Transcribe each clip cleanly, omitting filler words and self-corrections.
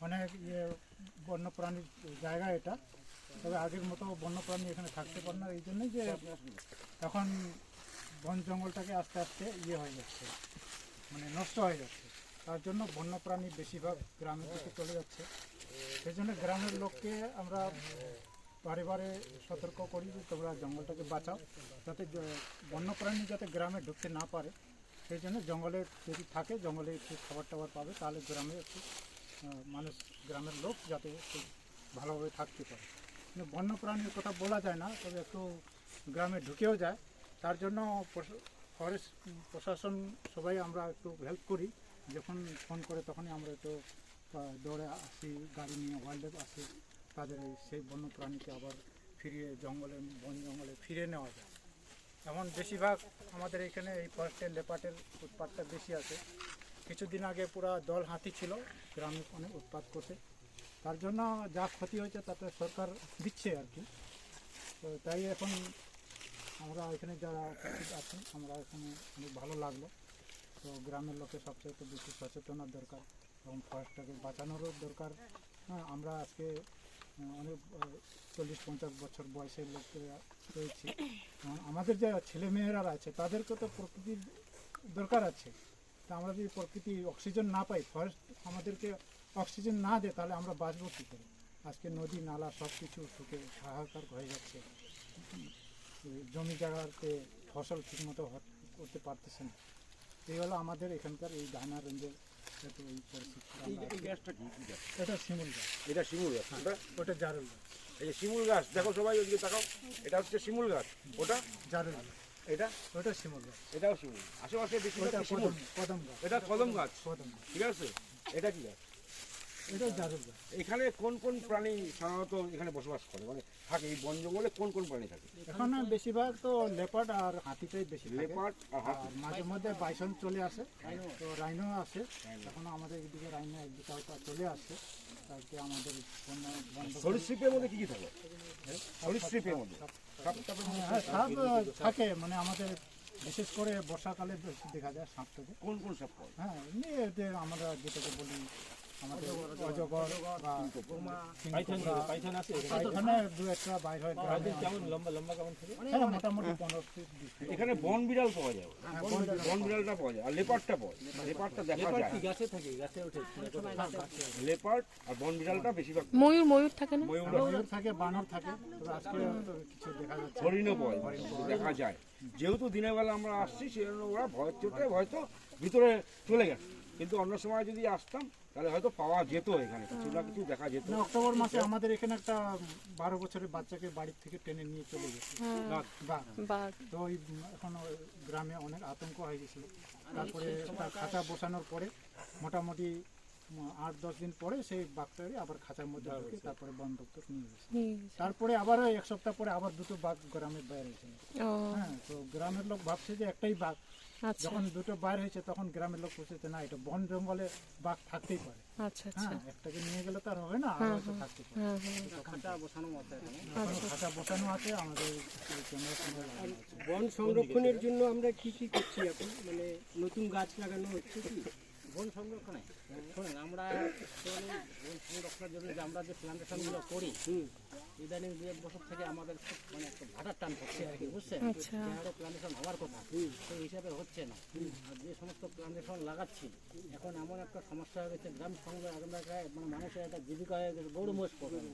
অনেক বন্যপ্রাণীর জায়গা এটা। তবে আগের মতো বন্যপ্রাণী এখানে থাকতে পারে না, এই জন্যই যে এখন বন জঙ্গলটাকে আস্তে আস্তে হয়ে যাচ্ছে, মানে নষ্ট হয়ে যাচ্ছে। তার জন্য বন্যপ্রাণী বেশিরভাগ গ্রামের দিকে চলে যাচ্ছে। সেই জন্য গ্রামের লোককে আমরা বারে বারে সতর্ক করি যে তোমরা জঙ্গলটাকে বাঁচাও, যাতে বন্যপ্রাণী যাতে গ্রামে ঢুকতে না পারে। সেই জন্য জঙ্গলে যদি থাকে, জঙ্গলে একটু খাবার টাবার পাবে, তাহলে গ্রামে একটু মানুষ, গ্রামের লোক যাতে একটু ভালোভাবে থাকতে পারে। কিন্তু বন্যপ্রাণীর কথা বলা যায় না, তবে একটু গ্রামে ঢুকেও যায়। তার জন্য ফরেস্ট প্রশাসন সবাই আমরা একটু হেল্প করি। যখন ফোন করে তখনই আমরা একটু দৌড়ে আসি, গাড়ি নিয়ে ওয়াইল্ড লাইফ আসি, তাদের সেই বন্যপ্রাণীকে আবার ফিরিয়ে বন জঙ্গলে ফিরিয়ে নেওয়া যায়। এমন বেশিরভাগ আমাদের এখানে এই ফরেস্টের লেপার্ডের উৎপাতটা বেশি আছে। কিছুদিন আগে পুরো দল হাতি ছিল গ্রামে অনেক উৎপাত করতে, তার জন্য যা ক্ষতি হয়েছে তাতে সরকার দিচ্ছে আর কি। তো তাই এখন আমরা এখানে যারা উপস্থিত আছেন, আমরা এখানে অনেক ভালো লাগলো। তো গ্রামের লোকের সবচেয়ে তো বেশি সচেতনার দরকার এবং ফরেস্টটাকে বাঁচানোরও দরকার। হ্যাঁ, আমরা আজকে অনেক 40-50 বছর বয়সের লোক রয়েছি, আমাদের যে ছেলেমেয়েরা আছে তাদেরকে তো প্রকৃতির দরকার আছে। তা আমরা যদি প্রকৃতি অক্সিজেন না পাই, ফরেস্ট আমাদেরকে অক্সিজেন না দেয়, তাহলে আমরা বাঁচবো কী করে? আজকে নদী নালা সব কিছু শুকে হাহাকার হয়ে যাচ্ছে, জমি জায়গাতে ফসল ঠিকমতো করতে পারতেছে না। এই হলো আমাদের এখানকার এই ডায়না রেঞ্জের এই পরিস্থিতি। এটা শিমুল গাছ। এটা শিমুল গাছ, ওটা জারুল গাছ। এই যে শিমুল গাছ দেখো সবাই ওদিকে তাকাও, এটা হচ্ছে শিমুল গাছ, ওটা জারুল গাছ, এটা ওটা শিমুল গাছ, এটাও শিমুল। আশেপাশে বেশি শিমুল। কদম গাছ, এটা কদম গাছ, কদম গাছ। ঠিক আছে। এটা কি গাছ? এটা জারুল গাছ। এখানে কোন কোন প্রাণী সাধারণত এখানে বসবাস করে, মানে থাকে এই বন জঙ্গলে কোন কোন প্রাণী থাকে? এখানে বেশিরভাগ তো লেপার্ড আর হাতিটাই বেশি থাকে। লেপার্ড আর হাতি। আর মাঝে মধ্যে বাইসন চলে আসে, তো রাইনো আসে। এখন আমাদের এদিকে রাইনো একদিকে হয়তো চলে আসছে, তারপরে আমাদের সরীসৃপের মধ্যে কি কি থাকে? সরীসৃপের মধ্যে হ্যাঁ সাপ থাকে, মানে আমাদের বিশেষ করে বর্ষাকালে বেশি দেখা যায় সাপটাকে। কোন কোন সাপ পায়? হ্যাঁ, এমনি এতে আমরা যেটাকে বলি আমাদের অজগর বা পাইথন আছে এখানে দু একটা বাইর হয়। কেমন লম্বা লম্বা কেমন থাকে? হ্যাঁ, মোটামুটি 15 ফিট 20 ফিট। এখানে বন বিড়াল পাওয়া যায়, বন বিড়ালটা পাওয়া যায়, আর লেপার্ডটা পাওয়া যায়। লেপার্ডটা দেখা যায়, কি গাছে থাকে? গাছে ওঠে? লেপার্ড আর বন বিড়ালটা বেশিরভাগ। ময়ূর থাকে না? ময়ূর থাকে, বানর থাকে, তবে আজকে তো কিছু দেখা যাচ্ছে। হরিণও পাওয়া যায়, দেখা যায়। যেহেতু দিনের বেলা আমরা আসছি, সেজন্য ওরা ভয়ের চোটে হয়তো ভিতরে চলে গেছে, কিন্তু অন্য সময় যদি আসতাম তাহলে হয়তো পাওয়া যেত, এখানে কিছু না কিছু দেখা যেত। অক্টোবর মাসে আমাদের এখানে একটা 12 বছরের বাচ্চাকে বাড়ি থেকে টেনে নিয়ে চলে গেছে বাঘ। তো ওই এখন গ্রামে অনেক আতঙ্ক হয়ে গেছিল। তারপরে তার খাঁচা বসানোর পরে মোটামুটি 8-10 দিন পরে সেই বাঘটাকে আবার খাঁচার মধ্যে ঢুকে তারপরে বন দপ্তর নিয়ে গেছে। তারপরে আবার 1 সপ্তাহ পরে আবার 2টো বাঘ গ্রামে বাইরে হয়েছে। হ্যাঁ, তো গ্রামের লোক ভাবছে যে একটাই বাঘ। যখন 2টো বাইর হয়েছে তখন গ্রামের লোক বুঝছে না, এটা বন জঙ্গলে বাঘ থাকতেই পারে। হ্যাঁ, একটাকে নিয়ে গেলে তার হবে না, আর হয়তো থাকতে পারে। খাঁচা বসানো আছে আমাদের। বন সংরক্ষণের জন্য আমরা কি কি করছি এখন, মানে নতুন গাছ লাগানো হচ্ছে কি? বন সংরক্ষণে শোনেন, আমরা বন সংরক্ষণের জন্য যে আমরা যে প্লান্টেশনগুলো করি, ইদানিং 2-1 বছর থেকে আমাদের খুব মানে একটা ভাটার টান পড়ছে আর কি, বুঝছেন? যে প্লান্টেশন হওয়ার কথা সেই হিসাবে হচ্ছে না। আর যে সমস্ত প্লান্টেশন লাগাচ্ছি, এখন এমন একটা সমস্যা হয়ে গেছে, গ্রাম সঙ্গে এলাকায় মানে মানুষের একটা জীবিকা হয়ে গেছে গরু মোষ পড়ানো,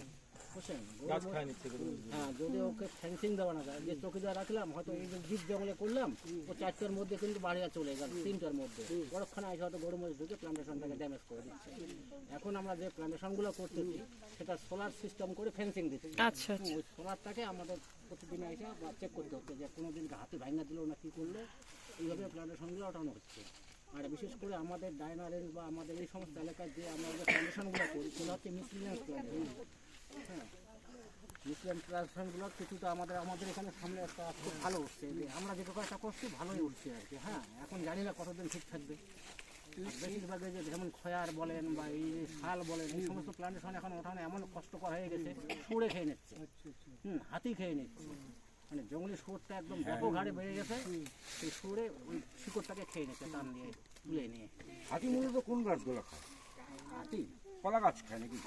বুঝছেন? হ্যাঁ, যদি ওকে ফেন্সিং দেওয়া না যায়, যে চৌকিদার রাখলাম, হয়তো এই যে জীব জঙ্গলে করলাম, ও 4টার মধ্যে কিন্তু বাড়িয়া চলে গেল, 3টার মধ্যে বড়ক্ষণে এসে হয়তো গরু মোষ ঢুকে প্লান্টেশনটাকে ড্যামেজ করে দিচ্ছে। এখন আমরা যে প্লান্টেশনগুলো করতেছি সেটা সোলার সিস্টেম করে ফেন্সিং দিচ্ছি। ওই সোলারটাকে আমাদের প্রতিদিন এসে চেক করতে হচ্ছে যে কোনো দিন হাতি ভাঙা দিল না কি করলো, এইভাবে প্লান্টেশনগুলো ওঠানো হচ্ছে। আর বিশেষ করে আমাদের ডায়না রেঞ্জ বা আমাদের এই সমস্ত এলাকায় যে আমরা যে প্লান্টেশনগুলো করি, সেগুলো হচ্ছে মিসলিনিয়াস প্লান্টেশন। হ্যাঁ, মিসলিনিয়াস প্লান্টেশনগুলো কিছুটা আমাদের এখানে সামনে একটা খুব ভালো উঠছে, যে আমরা যেটুকু একটা করছি ভালোই উঠছে আর কি। হ্যাঁ, এখন জানি না কতদিন ঠিক থাকবে। বেশিরভাগ যে যেমন খয়ার বলেন বা এই শাল বলেন, এই সমস্ত প্লান্টেশন এখন ওঠানো এমন কষ্টকর হয়ে গেছে, সুরে খেয়ে নিচ্ছে, হাতি খেয়ে নিচ্ছে। মানে জঙ্গলি সুরটা একদম ব্যাপক হারে বেড়ে গেছে, সেই সুরে ওই শিকড়টাকে খেয়ে নিচ্ছে টান দিয়ে তুলে নিয়ে। হাতি মূলত কোন গাছগুলো খায়? হাতি কলা গাছ খায় নাকি?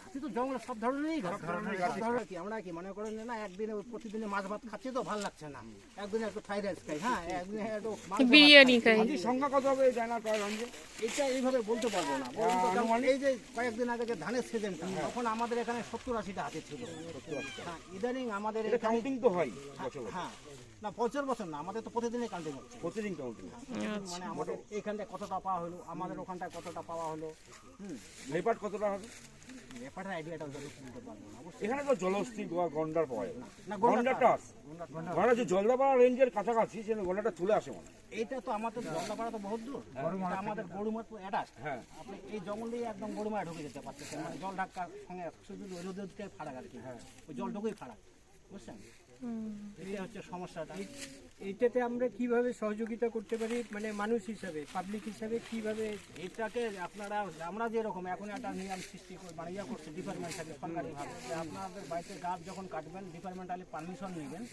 হাতি তো জঙ্গলে সব ধরনেরই গাছ, সব ধরনের সব গাছ। ধরনের কি আমরা কি মনে করেন যে না একদিনে প্রতিদিনে মাছ ভাত খাচ্ছি তো ভালো লাগছে না, একদিনে একটু ফ্রাইড রাইস খাই, হ্যাঁ একদিনে একটু মাংস ভাত বিরিয়ানি খাই। খাই। হাতির সংখ্যা কত হবে জানা কয়গঞ্জে? এটা এইভাবে বলতে পারবো না, বলুন তো, যেমন এই যে কয়েকদিন আগে যে ধানের সিজনটা তখন আমাদের এখানে 70-80টা হাতি ছিল। হ্যাঁ, ইদানিং আমাদের এটা এখানে কাউন্টিং তো হয় বছর বছর। হ্যাঁ না বছর বছর না, আমাদের তো প্রতিদিনই কাউন্টিং হচ্ছে। প্রতিদিন কাউন্টিং। মানে আমাদের এইখানটায় কতটা পাওয়া হলো, আমাদের ওখানটায় কতটা পাওয়া হলো, লেপার্ড কতটা হবে? ব্যাপারটা আইডিয়াটা বলতে পারবো না অবশ্যই। এখানে তো জলহস্তি গন্ডার পাওয়া যায় না, গন্ডারটা আছে। গন্ডার যে জলদাপাড়া রেঞ্জের কাছাকাছি সে গন্ডারটা চলে আসে মানে। এইটা তো আমাদের জলদাপাড়া তো বহুত দূর, এটা আমাদের গরুমার অ্যাটাচ। হ্যাঁ। আপনি এই জঙ্গল দিয়ে একদম গরুমায় ঢুকে যেতে পারতেছেন, মানে জল ঢাকার সঙ্গে শুধু ওই রোদের ফারাক আর কি, ওই জল ঢুকেই ফারাক, বুঝছেন? এটা হচ্ছে সমস্যাটা। এইটাতে আমরা কিভাবে সহযোগিতা করতে পারি, মানে মানুষ হিসাবে, পাবলিক হিসাবে কিভাবে? এটাকে আপনারা, আমরা যেরকম এখন একটা নিয়ম সৃষ্টি করে মানে ইয়ে করছে ডিপার্টমেন্ট থেকে সরকারিভাবে, যে আপনাদের বাড়িতে গাছ যখন কাটবেন ডিপার্টমেন্টালি পারমিশন নেবেন,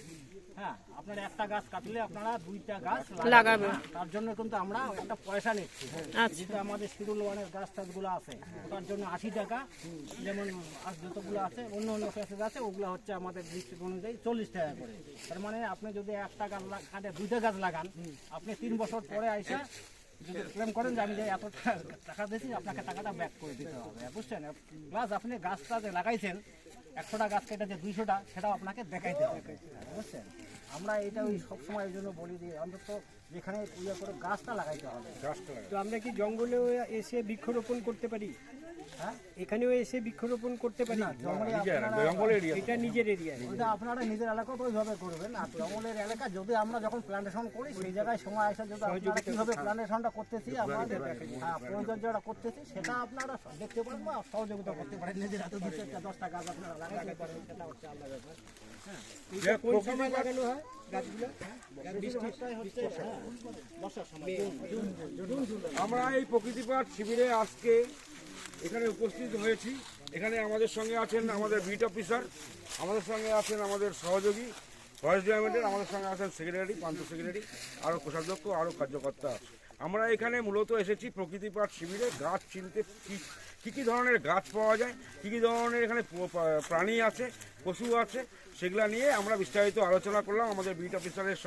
হ্যাঁ আপনারা একটা গাছ কাটলে আপনারা 2টা গাছ লাগাবেন। হ্যাঁ, তার জন্য কিন্তু আমরা একটা পয়সা নিচ্ছি। আচ্ছা। যেটা আমাদের শিডিউল ওয়ানের গাছ টাছগুলো আছে তার জন্য 80 টাকা, যেমন আর যতগুলো আছে অন্য অন্য প্যাসেজ আছে ওগুলো হচ্ছে আমাদের ডিস্ট্রিক্ট অনুযায়ী 40 টাকা করে। তার মানে আপনি যদি একটা গাছ কাটে 2টা গাছ লাগান, আপনি 3 বছর পরে আইসা যদি ক্লেম করেন যে আমি যে এত টাকা দিয়েছি, আপনাকে টাকাটা ব্যাক করে দিতে হবে, বুঝছেন? প্লাস আপনি গাছটা যে লাগাইছেন 100টা গাছ কেটে যে 200টা সেটাও আপনাকে দেখাইতে হবে, বুঝছেন? আমরা এটা ওই সবসময় এই জন্য বলি যে অন্তত যেখানে ইয়ে করে গাছটা লাগাইতে হবে। তো আমরা কি জঙ্গলেও এসে বৃক্ষরোপণ করতে পারি? হ্যাঁ, এখানেও এসে বৃক্ষরোপণ করতে পারি? জঙ্গলে জঙ্গল এরিয়া এটা নিজের এরিয়া। ওইটা আপনারা নিজের এলাকা তো ওইভাবে করবেন, আর জঙ্গলের এলাকা যদি আমরা যখন প্ল্যান্টেশন করি সেই জায়গায় সময় আসে যদি আপনারা কীভাবে প্ল্যান্টেশনটা করতেছি, আমাদের পরিচর্যাটা করতেছি সেটা আপনারা দেখতে পারেন বা সহযোগিতা করতে পারেন, নিজের হাতে 2-10টা গাছ আপনারা লাগাইতে পারেন, সেটা হচ্ছে আলাদা ব্যাপার। এটা কোন সময় লাগানো হয় গাছগুলো? বৃষ্টিটাই হচ্ছে বর্ষার সময়, জুন জুলাই। আমরা এই প্রকৃতি পাঠ শিবিরে আজকে এখানে উপস্থিত হয়েছি। এখানে আমাদের সঙ্গে আছেন আমাদের বিট অফিসার, আমাদের সঙ্গে আছেন আমাদের সহযোগী ফরেস্ট ডিপার্টমেন্টের, আমাদের সঙ্গে আছেন সেক্রেটারি, প্রান্ত সেক্রেটারি, আরও কোষাধ্যক্ষ, আরও কার্যকর্তা আছে। আমরা এখানে মূলত এসেছি প্রকৃতি পাঠ শিবিরে গাছ চিনতে, কী কী ধরনের গাছ পাওয়া যায়, কী কী ধরনের এখানে প্রাণী আছে, পশু আছে, সেগুলা নিয়ে আমরা বিস্তারিত আলোচনা করলাম আমাদের বিট অফিসারের সঙ্গে।